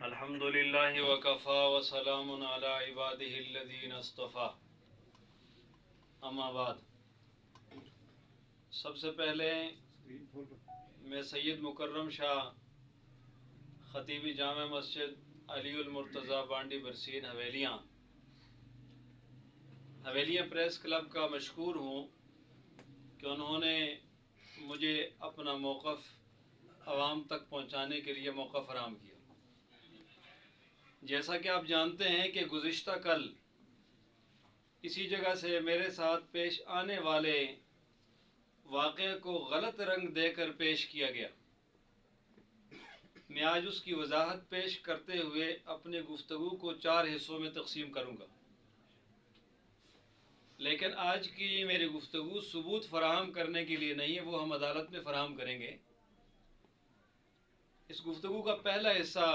अल्हम्दुलिल्लाहि वकफ़ा वसलाम अला इबादिहि अल्लज़ीना इस्तफ़ा। अम्मा बाद, सबसे पहले मैं सैयद मुकर्रम शाह ख़तीब जामे मस्जिद अलीउल मुर्तज़ा बांडी बरसीन हवेलियाँ प्रेस क्लब का मशकूर हूँ कि उन्होंने मुझे अपना मौक़िफ़ आवाम तक पहुँचाने के लिए मौका फ़राहम किया। जैसा कि आप जानते हैं कि गुज़िश्ता कल इसी जगह से मेरे साथ पेश आने वाले वाक़े को गलत रंग देकर पेश किया गया। मैं आज उसकी वजाहत पेश करते हुए अपने गुफ्तगू को 4 हिस्सों में तकसीम करूँगा, लेकिन आज की मेरी गुफ्तगू सबूत फराहम करने के लिए नहीं है, वो हम अदालत में फराहम करेंगे। इस गुफ्तगू का पहला हिस्सा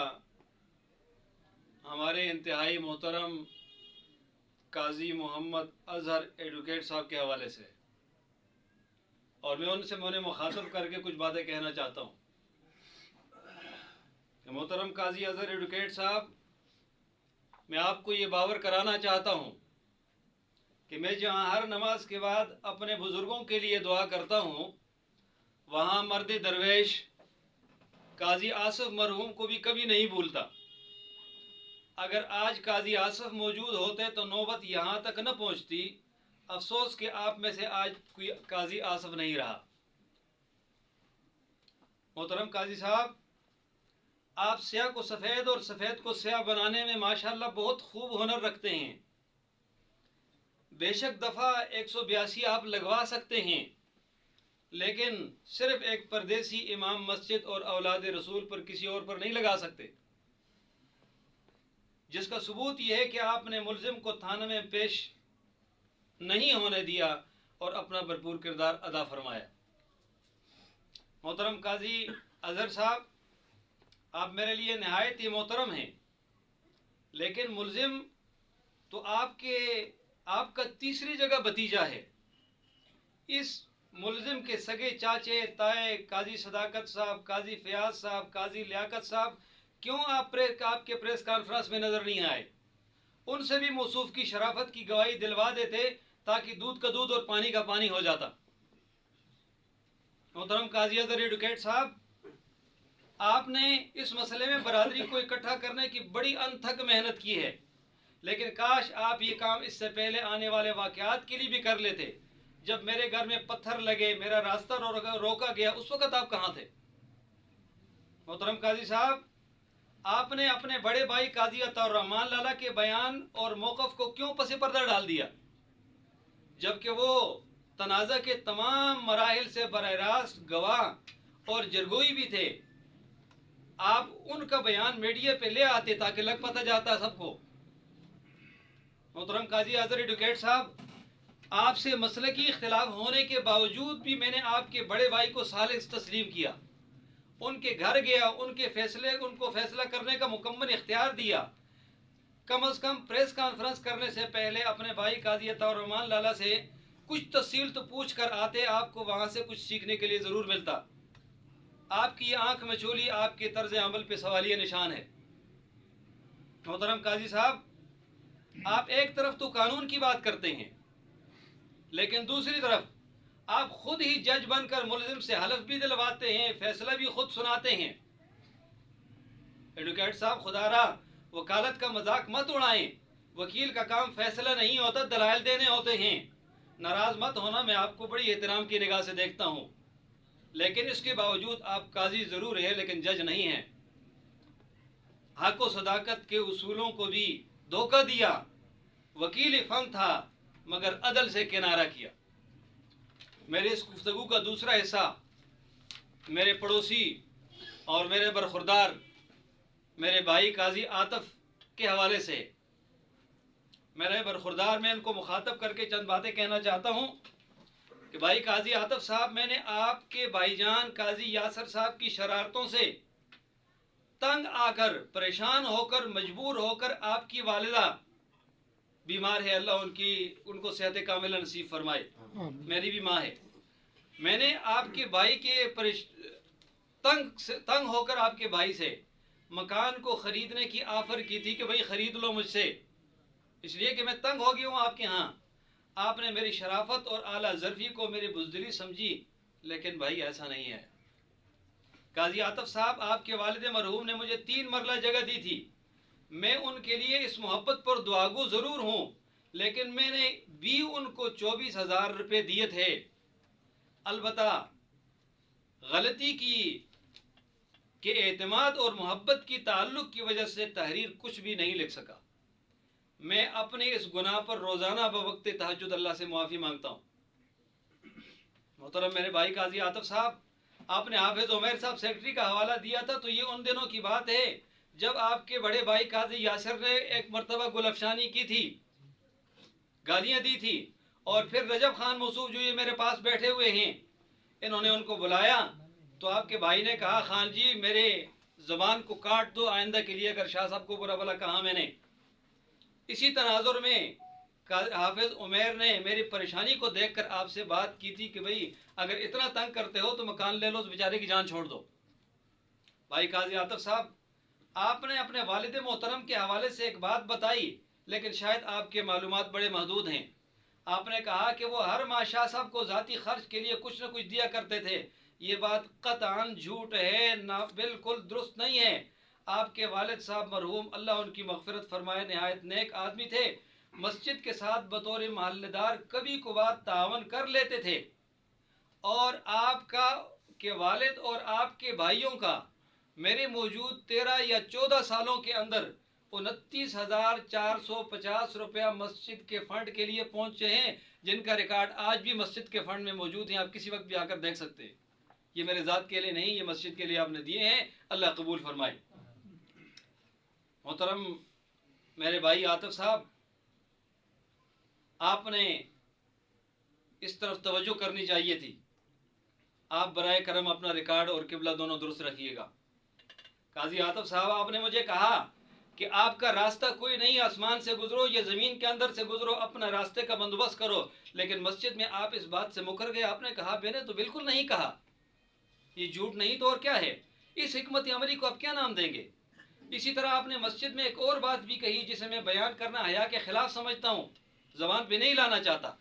हमारे इंतहाई मोहतरम काजी मोहम्मद अजहर एडवोकेट साहब के हवाले से, और मैं उन्हें मुखातब करके कुछ बातें कहना चाहता हूँ कि मोहतरम काजी अजहर एडवोकेट साहब, मैं आपको ये बावर कराना चाहता हूँ कि मैं जहाँ हर नमाज के बाद अपने बुज़ुर्गों के लिए दुआ करता हूँ, वहाँ मर्द दरवेश काजी आसिफ मरहूम को भी कभी नहीं भूलता। अगर आज काजी आसिफ मौजूद होते तो नौबत यहाँ तक न पहुँचती। अफसोस कि आप में से आज कोई काजी आसिफ नहीं रहा। मोहतरम काजी साहब, आप स्याह को सफ़ेद और सफ़ेद को स्याह बनाने में माशाअल्लाह बहुत खूब हुनर रखते हैं। बेशक दफ़ा 182 आप लगवा सकते हैं, लेकिन सिर्फ एक परदेसी इमाम मस्जिद और औलाद रसूल पर किसी और पर नहीं लगा सकते, जिसका सबूत यह है कि आपने मुल्ज़िम को थाने में पेश नहीं होने दिया और अपना भरपूर किरदार अदा फरमाया। मोहतरम काजी अजहर साहब, आप मेरे लिए नहायत ही मोहतरम हैं, लेकिन मुल्ज़िम तो आपका तीसरी जगह भतीजा है। इस मुल्ज़िम के सगे चाचे ताए काजी सदाकत साहब, काजी फयाज साहब, काजी लियाकत साहब क्यों आपके प्रेस कॉन्फ्रेंस में नज़र नहीं आए? उनसे भी मौसूफ की शराफत की गवाही दिलवा देते ताकि दूध का दूध और पानी का पानी हो जाता। मोहतरम काजी अजहर एडवोकेट साहब, आपने इस मसले में बरादरी को इकट्ठा करने की बड़ी अनथक मेहनत की है, लेकिन काश आप ये काम इससे पहले आने वाले वाक़यात के लिए भी कर लेते। जब मेरे घर में पत्थर लगे, मेरा रास्ता रोका गया, उस वक़्त आप कहाँ थे? मोहतरम काजी साहब, आपने अपने बड़े भाई काजी अताउर रहमान लाला के बयान और मौक़िफ़ को क्यों पसे पर्दा डाल दिया, जबकि वो तनाज़ा के तमाम मराहिल से बराह रास्त गवाह और जरगोई भी थे? आप उनका बयान मीडिया पे ले आते ताकि लग पता जाता सबको। मोहतरम काजी अजहर एडवोकेट साहब, आपसे मसलकी इख्तिलाफ होने के बावजूद भी मैंने आपके बड़े भाई को सालिस तस्लीम किया, उनके घर गया, उनको फैसला करने का मुकम्मल इख्तियार दिया। कम अज़ कम प्रेस कॉन्फ्रेंस करने से पहले अपने भाई काजी अताउर रहमान लाला से कुछ तफसील तो पूछ कर आते, आपको वहाँ से कुछ सीखने के लिए ज़रूर मिलता। आपकी आंख मचोली आपके तर्ज अमल पे सवालिया निशान है। मोहतरम काजी साहब, आप एक तरफ तो कानून की बात करते हैं, लेकिन दूसरी तरफ आप खुद ही जज बनकर मुल्ज़िम से हलफ भी दिलवाते हैं, फैसला भी खुद सुनाते हैं। एडवोकेट साहब, खुदारा वकालत का मजाक मत उड़ाएं। वकील का काम फैसला नहीं होता, दलाइल देने होते हैं। नाराज मत होना, मैं आपको बड़ी एहतराम की निगाह से देखता हूँ, लेकिन इसके बावजूद आप काजी जरूर है लेकिन जज नहीं है। हक व सदाकत के उसूलों को भी धोखा दिया। वकील फन था मगर अदल से किनारा किया। मेरे इस गुफ्तगू का दूसरा हिस्सा मेरे पड़ोसी और मेरे बरखुरदार मेरे भाई काजी आतिफ के हवाले से। मेरे बरखुरदार, मैं इनको मुखातब करके चंद बातें कहना चाहता हूँ कि भाई काजी आतिफ साहब, मैंने आपके भाईजान काजी यासर साहब की शरारतों से तंग आकर, परेशान होकर, मजबूर होकर, आपकी वालिदा बीमार है, अल्लाह उनको सेहत कामिला नसीब फरमाए, मेरी भी माँ है। मैंने आपके भाई के तंग होकर आपके भाई से मकान को ख़रीदने की ऑफ़र की थी कि भाई ख़रीद लो मुझसे, इसलिए कि मैं तंग हो गया हूँ आपके यहाँ। आपने मेरी शराफत और आला ज़र्फ़ी को मेरी बुज़दिली समझी, लेकिन भाई ऐसा नहीं है। काजी आतिफ साहब, आपके वालिद मरहूम ने मुझे 3 मरला जगह दी थी। मैं उनके लिए इस मोहब्बत पर दुआगो ज़रूर हूँ, लेकिन मैंने भी उनको 24,000 रुपये दिए थे। अलबत्ता गलती की कि एतमाद और मोहब्बत की ताल्लुक़ की वजह से तहरीर कुछ भी नहीं लिख सका। मैं अपने इस गुनाह पर रोज़ाना बवक्त तहज्जुद अल्लाह से मुआफ़ी मांगता हूँ। मोहतरम मेरे भाई काजी आतिफ साहब, आपने हाफिज उमैर साहब सेक्रेटरी का हवाला दिया था, तो ये उन दिनों की बात है जब आपके बड़े भाई काजी यासर ने एक मरतबा गुलफशानी की थी, गालियाँ दी थी, और फिर रजब खान मसूफ जो ये मेरे पास बैठे हुए हैं, इन्होंने उनको बुलाया तो आपके भाई ने कहा, खान जी मेरे ज़बान को काट दो आइंदा के लिए, अगर शाह साहब को बुरा भला कहा मैंने। इसी तनाजुर में हाफिज उमैर ने मेरी परेशानी को देखकर आपसे बात की थी कि भाई अगर इतना तंग करते हो तो मकान ले लो, उस बेचारे की जान छोड़ दो। भाई काजी आतिफ साहब, आपने अपने वालिद मोहतरम के हवाले से एक बात बताई, लेकिन शायद आपके मालूमात बड़े महदूद हैं। आपने कहा कि वो हर माह शाह साहब को ज़ाती खर्च के लिए कुछ न कुछ दिया करते थे। ये बात कतआन झूठ है, ना बिल्कुल दुरुस्त नहीं है। आपके वालिद साहब मरहूम अल्लाह उनकी मग़फ़िरत फरमाए नहायत नेक आदमी थे। मस्जिद के साथ बतौर महल्लेदार कभी कभार तावन कर लेते थे, और आपका के वालिद और आपके भाइयों का मेरे मौजूद 13 या 14 सालों के अंदर 29,450 रुपया मस्जिद के फंड के लिए पहुंचे हैं, जिनका रिकॉर्ड आज भी मस्जिद के फंड में मौजूद हैं। आप किसी वक्त भी आकर देख सकते हैं। ये मेरे ज़ात के लिए नहीं, ये मस्जिद के लिए आपने दिए हैं, अल्लाह कबूल फरमाए। मोहतरम मेरे भाई आतिफ साहब, आपने इस तरफ तवज्जो करनी चाहिए थी। आप बराए करम अपना रिकॉर्ड और किबला दोनों दुरुस्त रखिएगा। काजी आतिफ साहब, आपने मुझे कहा कि आपका रास्ता कोई नहीं, आसमान से गुजरो या ज़मीन के अंदर से गुजरो, अपना रास्ते का बंदोबस्त करो। लेकिन मस्जिद में आप इस बात से मुकर गए। आपने कहा मैंने तो बिल्कुल नहीं कहा। ये झूठ नहीं तो और क्या है? इस हिकमत अमली को आप क्या नाम देंगे? इसी तरह आपने मस्जिद में एक और बात भी कही जिसे मैं बयान करना हया के खिलाफ समझता हूँ, ज़बान पे नहीं लाना चाहता।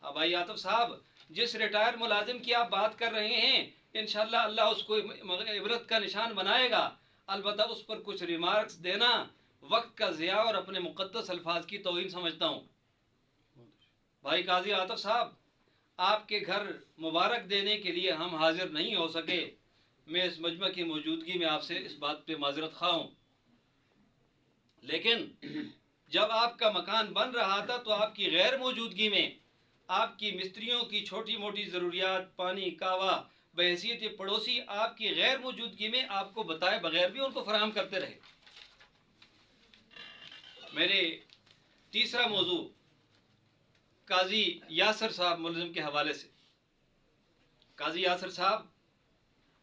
अब भाई आतिफ साहब, जिस रिटायर मुलाजिम की आप बात कर रहे हैं, इंशाअल्लाह अल्लाह उसको इबरत का निशान बनाएगा। अलबत्ता उस पर कुछ रिमार्क्स देना वक्त का ज़िया और अपने मुक़द्दस अल्फाज की तौहीन समझता हूँ। भाई काजी आतिफ साहब, आपके घर मुबारक देने के लिए हम हाजिर नहीं हो सके। मैं इस मजमा की मौजूदगी में आपसे इस बात पे माजरत खा हूँ। लेकिन जब आपका मकान बन रहा था तो आपकी गैर मौजूदगी में आपकी मिस्त्रियों की छोटी मोटी ज़रूरियात, पानी, कावा, बहैसियत पड़ोसी आपकी गैर मौजूदगी में आपको बताए बगैर भी उनको फराहम करते रहे। मेरे तीसरा मौजू काजी यासर साहब मुलजिम के हवाले से। काजी यासर साहब,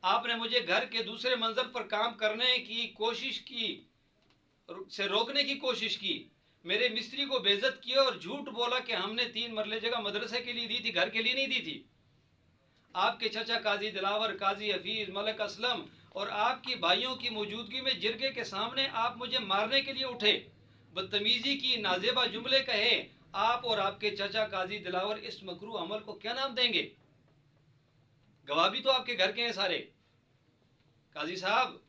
आपने मुझे घर के दूसरे मंजिल पर काम करने की कोशिश की से रोकने की कोशिश की, मेरे मिस्त्री को बेइज्जत किया और झूठ बोला कि हमने 3 मरले जगह मदरसे के लिए दी थी, घर के लिए नहीं दी थी। आपके चचा काजी दिलावर, काजी हफीज, मलक असलम और आपकी भाइयों की मौजूदगी में जिरगे के सामने आप मुझे मारने के लिए उठे, बदतमीजी की, नाजेबा जुमले कहे। आप और आपके चचा काजी दिलावर इस मकरू अमल को क्या नाम देंगे? गवाह भी तो आपके घर के हैं सारे। काजी साहब,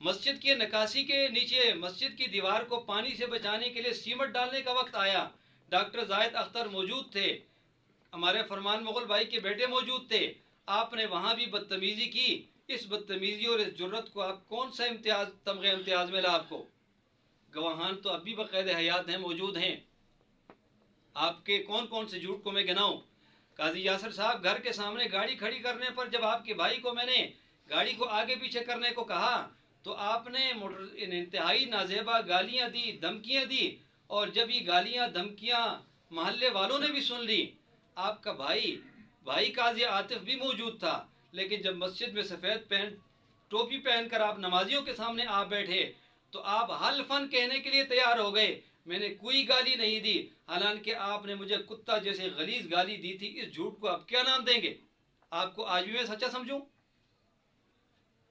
मस्जिद की नकासी के नीचे मस्जिद की दीवार को पानी से बचाने के लिए सीमेंट डालने का वक्त आया। डॉक्टर जाहिद अख्तर मौजूद थे, हमारे फरमान मुगल भाई के बेटे मौजूद थे। आपने वहाँ भी बदतमीजी की। इस बदतमीजी और इस जुर्रत को आप कौन सा इम्तियाज, तमगे इम्तियाज मिला आपको? गवाहान तो अभी बाकायदे हयात हैं, मौजूद हैं। आपके कौन कौन से झूठ को मैं गिनाऊँ? काजी यासर साहब, घर के सामने गाड़ी खड़ी करने पर जब आपके भाई को मैंने गाड़ी को आगे पीछे करने को कहा तो आपने इंतहाई नाजेबा गालियाँ दी, धमकियाँ दी, और जब ये गालियाँ धमकियाँ महल्ले वालों ने भी सुन ली, आपका भाई काजी आतिफ भी मौजूद था। लेकिन जब मस्जिद में सफ़ेद पैंट टोपी पहनकर आप नमाजियों के सामने आ बैठे तो आप हल्फन कहने के लिए तैयार हो गए, मैंने कोई गाली नहीं दी, हालांकि आपने मुझे कुत्ता जैसे गलीज गाली दी थी। इस झूठ को आप क्या नाम देंगे? आपको आज भी मैं सच्चा समझूं?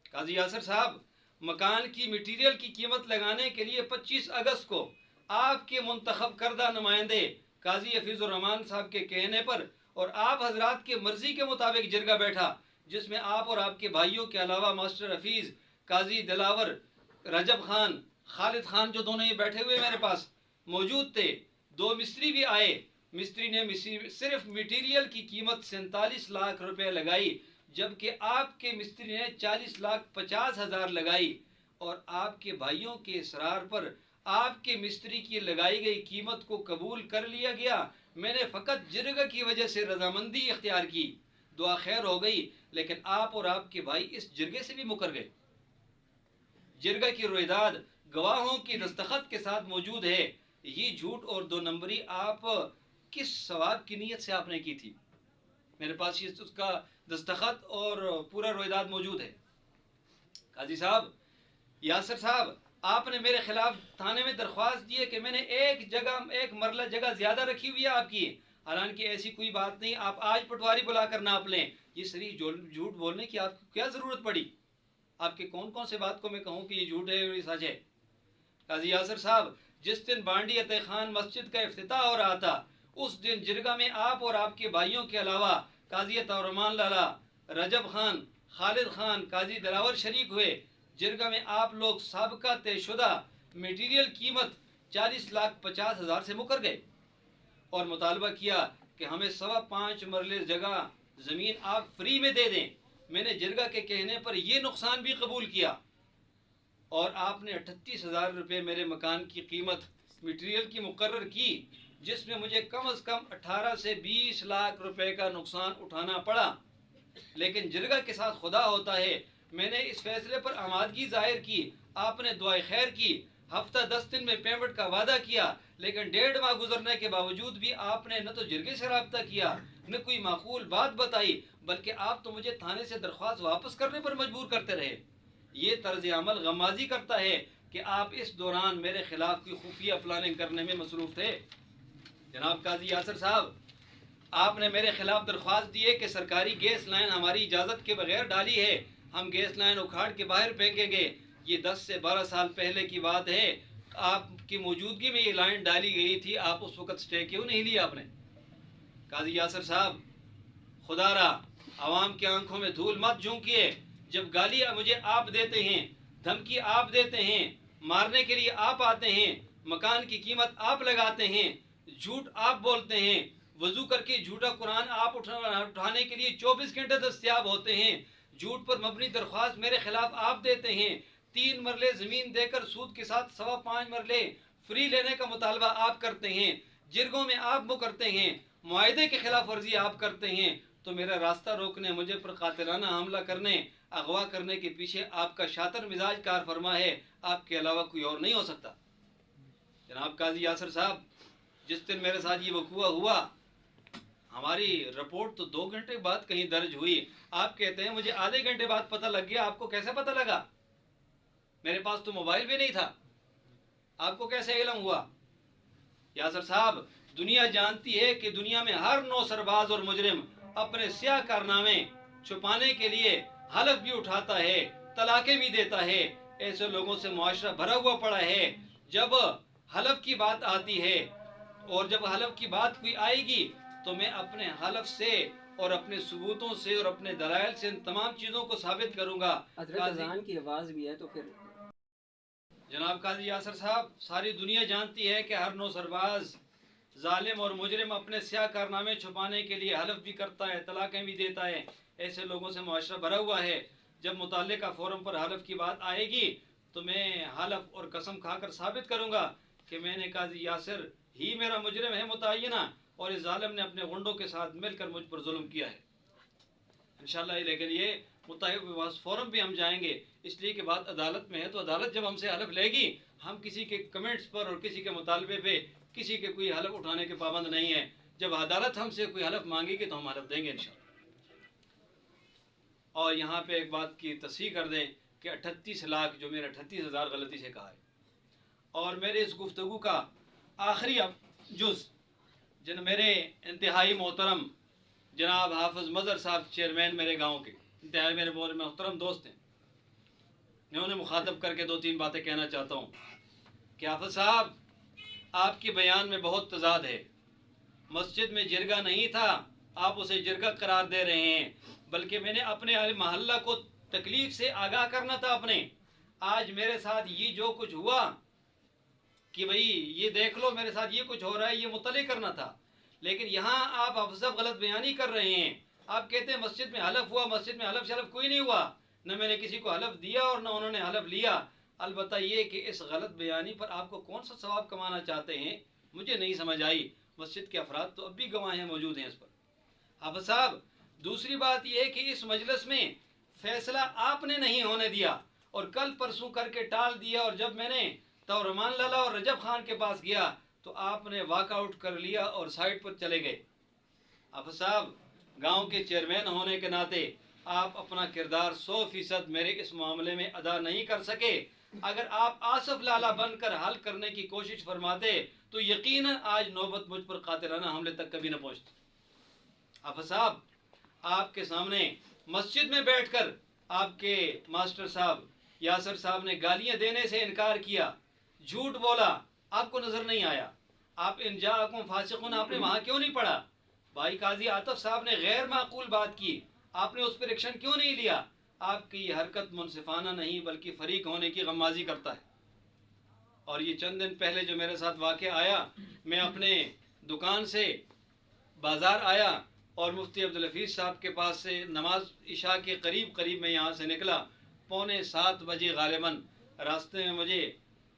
काजी यासर साहब, मकान की मटीरियल की कीमत लगाने के लिए 25 अगस्त को आपके मुंतखब करदा नुमाइंदे काजी हफीजुर रहमान साहब के कहने पर और आप हजरात के मर्जी के मुताबिक जिरगा बैठा, जिसमें आप और आपके भाइयों के अलावा मास्टर हफीज, काजी दिलावर, रजब खान, खालिद खान, जो दोनों ये बैठे हुए मेरे पास मौजूद थे। 2 मिस्त्री भी आए। मिस्त्री ने सिर्फ मटीरियल की कीमत 47 लाख रुपए लगाई, जबकि आपके मिस्त्री ने 40,50,000 लगाई। और आपके भाइयों के इसरार पर आपके मिस्त्री की लगाई गई कीमत को कबूल कर लिया गया। मैंने फ़कत जिरगा की वजह से रजामंदी इख्तियार की। दुआ खैर हो गई, लेकिन आप और आपके भाई इस जिरगे से भी मुकर गए। जिरगा की रोइदाद गवाहों की दस्तखत के साथ मौजूद है। ये झूठ और 2 नंबरी आप किस सवाब की नीयत से आपने की थी? मेरे पास ये उसका दस्तखत और पूरा रोइदाद मौजूद है। काजी साहब, यासर साहब, आपने मेरे खिलाफ थाने में दरख्वास्त दी है कि मैंने एक मरला जगह ज्यादा रखी हुई है आपकी। हालांकि ऐसी कोई बात नहीं। आप आज पटवारी बुलाकर नाप लें। ये सरी झूठ बोलने की आपको क्या जरूरत पड़ी? आपके कौन कौन से बात को मैं कहूँ कि ये झूठ है और ये सच है? काजी यासर साहब, जिस दिन बांडी अते खान मस्जिद का इफ्तिताह हो रहा था, उस दिन जिरगा में आप और आपके भाइयों के अलावा काजी तौरमान लाला, रजब खान, खालिद खान, काजी दिलावर शरीक हुए। जिरगा में आप लोग साबका तयशुदा मटीरियल कीमत 40,50,000 से मुकर गए और मुतालबा किया कि हमें 5.25 मरले जगह ज़मीन आप फ्री में दे दें। मैंने जिरगा के कहने पर यह नुकसान भी कबूल किया और आपने 38,000 रुपये मेरे मकान की कीमत मटीरियल की मुकर्रर की, जिसमें मुझे कम अज़ कम 18 से 20 लाख रुपए का नुकसान उठाना पड़ा। लेकिन जिरगा के साथ खुदा होता है। मैंने इस फैसले पर आमादगी जाहिर की, आपने दुआ खैर की, हफ्ता 10 दिन में पेमेंट का वादा किया, लेकिन 1.5 माह गुजरने के बावजूद भी आपने न तो जिरगे से रब्ता किया, न कोई माकूल बात बताई, बल्कि आप तो मुझे थाने से दरख्वास्त वापस करने पर मजबूर करते रहे। ये तर्ज अमल गमाजी करता है कि आप इस दौरान मेरे खिलाफ की खुफिया प्लानिंग करने में मसरूफ थे। जनाब काजी यासर साहब, आपने मेरे खिलाफ दरख्वास्त दी है कि सरकारी गैस लाइन हमारी इजाज़त के बगैर डाली है, हम गैस लाइन उखाड़ के बाहर फेंकेंगे। ये 10 से 12 साल पहले की बात है। आपकी मौजूदगी में ये लाइन डाली गई थी, आप उस वक्त स्टे क्यों नहीं लिया आपने? काजी यासर साहब, खुदारा आवाम की आंखों में धूल मत झोंकिए। जब गाली मुझे आप देते हैं, धमकी आप देते हैं, मारने के लिए आप आते हैं, मकान की कीमत आप लगाते हैं, झूठ आप बोलते हैं, वजू करके झूठा कुरान आप उठाने के लिए 24 घंटे दस्तयाब होते हैं, झूठ पर मबनी दरख्वास्त मेरे खिलाफ आप देते हैं, 3 मरले ज़मीन देकर सूद के साथ 5.25 मरले फ्री लेने का मुतालबा आप करते हैं, जिरगों में आप मुकरते हैं, मुआहदे की खिलाफ वर्जी आप करते हैं। तो मेरा रास्ता रोकने, मुझे पर कातिलाना हमला करने, अगवा करने के पीछे आपका शातर मिजाज कार फरमा है, आपके अलावा कोई और नहीं हो सकता। जनाब काजी यासर साहब, जिस दिन मेरे साथ ये वकूआ हुआ, हमारी रिपोर्ट तो 2 घंटे बाद कहीं दर्ज हुई। आप कहते हैं मुझे आधे घंटे बाद पता लग गया। आपको कैसे पता लगा? मेरे पास तो मोबाइल भी नहीं था, आपको कैसे इल्म हुआ? यासर साहब, दुनिया जानती है कि दुनिया में हर नौ सरबाज और मुजरिम अपने स्याह कारनामे छुपाने के लिए हलफ भी उठाता है, तलाके भी देता है। ऐसे लोगों से मुआशरा भरा हुआ पड़ा है। जब हलफ की बात आती है और जब हलफ की बात कोई आएगी तो मैं अपने हलफ से और अपने सबूतों से और अपने दलाइल से इन तमाम चीज़ों को साबित करूंगा। अज़ान की आवाज़ भी है तो फिर जनाब काजी यासर साहब, सारी दुनिया जानती है कि हर नौ सरबाज जालिम और मुजरिम अपने स्याह कारनामे छुपाने के लिए हलफ भी करता है, तलाक़ें भी देता है। ऐसे लोगों से मुआशरा भरा हुआ है। जब मुताल्लिका फोरम पर हलफ की बात आएगी तो मैं हलफ और कसम खाकर साबित करूंगा कि मैंने काजी यासर ही मेरा मुजरिम है मुतय्यना, और इस जालिम ने अपने गुंडों के साथ मिलकर मुझ पर जुल्म किया है इंशाल्लाह। लेकिन ये मुताहिद फोरम भी हम जाएंगे, इसलिए कि बात अदालत में है, तो अदालत जब हमसे हलफ लेगी, हम किसी के कमेंट्स पर और किसी के मुतालबे पे किसी के कोई हलफ उठाने के पाबंद नहीं है। जब अदालत हमसे कोई हलफ मांगेगी तो हम हलफ देंगे इंशाल्लाह। और यहाँ पे एक बात की तस्हीह कर दें कि 38 लाख जो मैंने 38,000 गलती से कहा है, और मेरे इस गुफ्तगू का आखिरी जुज़ जिन मेरे इंतहाई मोहतरम जनाब हाफिज़ मज़हर साहब, चेयरमैन मेरे गांव के, इंतहाई मेरे बहुत मोहतरम दोस्त हैं, میں انہیں مخاطب کر کے 2-3 باتیں کہنا چاہتا ہوں کہ حافظ صاحب آپ کے بیان میں بہت تضاد ہے. مسجد میں جرگہ نہیں تھا، آپ اسے جرگہ قرار دے رہے ہیں، بلکہ میں نے اپنے محلہ کو تکلیف سے آگاہ کرنا تھا اپنے. آج میرے ساتھ یہ جو کچھ ہوا کہ بھئی یہ دیکھ لو میرے ساتھ یہ کچھ ہو رہا ہے، یہ مطلع کرنا تھا. لیکن یہاں آپ حافظ غلط بیانی کر رہے ہیں. آپ کہتے ہیں مسجد میں حلف ہوا، مسجد میں حلف شلف کوئی نہیں ہوا، نہ میں نے کسی کو حلف دیا اور نہ انہوں نے حلف لیا. البتہ یہ کہ اس غلط بیانی پر آپ کو کون سا ثواب کمانا چاہتے ہیں مجھے نہیں سمجھ آئی. مسجد کے افراد تو اب بھی گواہیں موجود ہیں اس پر. حافظ صاحب دوسری بات یہ ہے کہ اس مجلس میں فیصلہ آپ نے نہیں ہونے دیا اور کل پرسوں کر کے ٹال دیا، اور جب میں نے رحمان لالا اور رجب خان کے پاس گیا تو آپ نے واک آؤٹ کر لیا اور سائٹ پر چلے گئے. حافظ صاحب گاؤں کے چیئرمین ہونے کے ناطے آپ اپنا کردار 100% میرے اس معاملے میں ادا نہیں کر سکے. اگر آپ آصف لالا بن کر حل کرنے کی کوشش فرماتے تو یقیناً آج نوبت مجھ پر قاتلانہ حملے تک کبھی نہ پہنچتی. حافظ صاحب آپ کے سامنے مسجد میں بیٹھ کر آپ کے ماسٹر صاحب یاسر صاحب نے گالیاں دینے سے انکار کیا، جھوٹ بولا، آپ کو نظر نہیں آیا. آپ ان جاءکم فاسقون آپ نے وہاں کیوں نہیں پڑھا؟ بھائی قاضی عاطف صاحب نے غیر معقول بات کی، آپ نے اس پر ایکشن کیوں نہیں لیا؟ آپ کی یہ حرکت منصفانہ نہیں بلکہ فریق ہونے کی غمازی کرتا ہے. اور یہ چند دن پہلے جو میرے ساتھ واقعہ آیا، میں اپنے دکان سے بازار آیا اور مفتی عبدالحفیظ صاحب کے پاس سے نماز عشاء کے قریب میں یہاں سے نکلا 6:45 بجے غالباً. راستے میں مجھے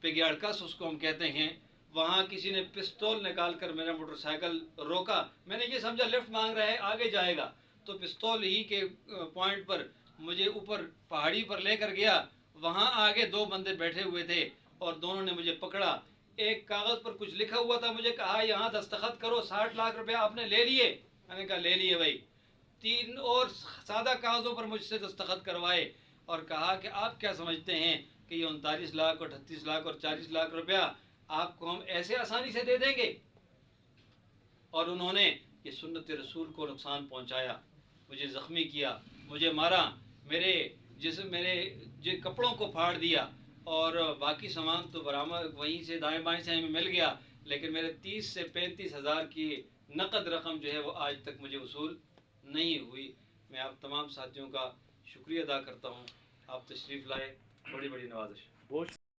پگیاڑکس اس کو ہم کہتے ہیں، وہاں کسی نے پستول نکال کر میرا موٹر سائیکل روکا. میں نے یہ سمجھا لفٹ مانگ رہا ہے آگے جائے گا، تو پستول ہی کے پوائنٹ پر مجھے اوپر پہاڑی پر لے کر گیا. وہاں آگے 2 بندے بیٹھے ہوئے تھے اور دونوں نے مجھے پکڑا. ایک کاغذ پر کچھ لکھا ہوا تھا، مجھے کہا یہاں دستخط کرو، 60 لاکھ روپے آپ نے لے لیے؟ میں نے کہا لے لیے بھائی. 3 اور سادہ کاغذوں پر مجھ سے دستخط کروائے اور کہا کہ آپ کیا سمجھتے ہیں کہ یہ 39 لاکھ اور 38 لاکھ اور 40 لاکھ روپیہ آپ کو ہم ایسے آسانی سے دے دیں گے؟ اور انہوں نے یہ سنت رسول کو نقصان پہنچایا، مجھے زخمی کیا، مجھے مارا، میرے کپڑوں کو پھاڑ دیا، اور باقی سامان تو برآمد وہیں سے دائیں بائیں سے ہمیں مل گیا. لیکن میرے 30 سے 35 ہزار کی نقد رقم جو ہے وہ آج تک مجھے وصول نہیں ہوئی. میں آپ تمام ساتھیوں کا شکریہ ادا کرتا ہوں، آپ تشریف لائے، بڑی نوازش.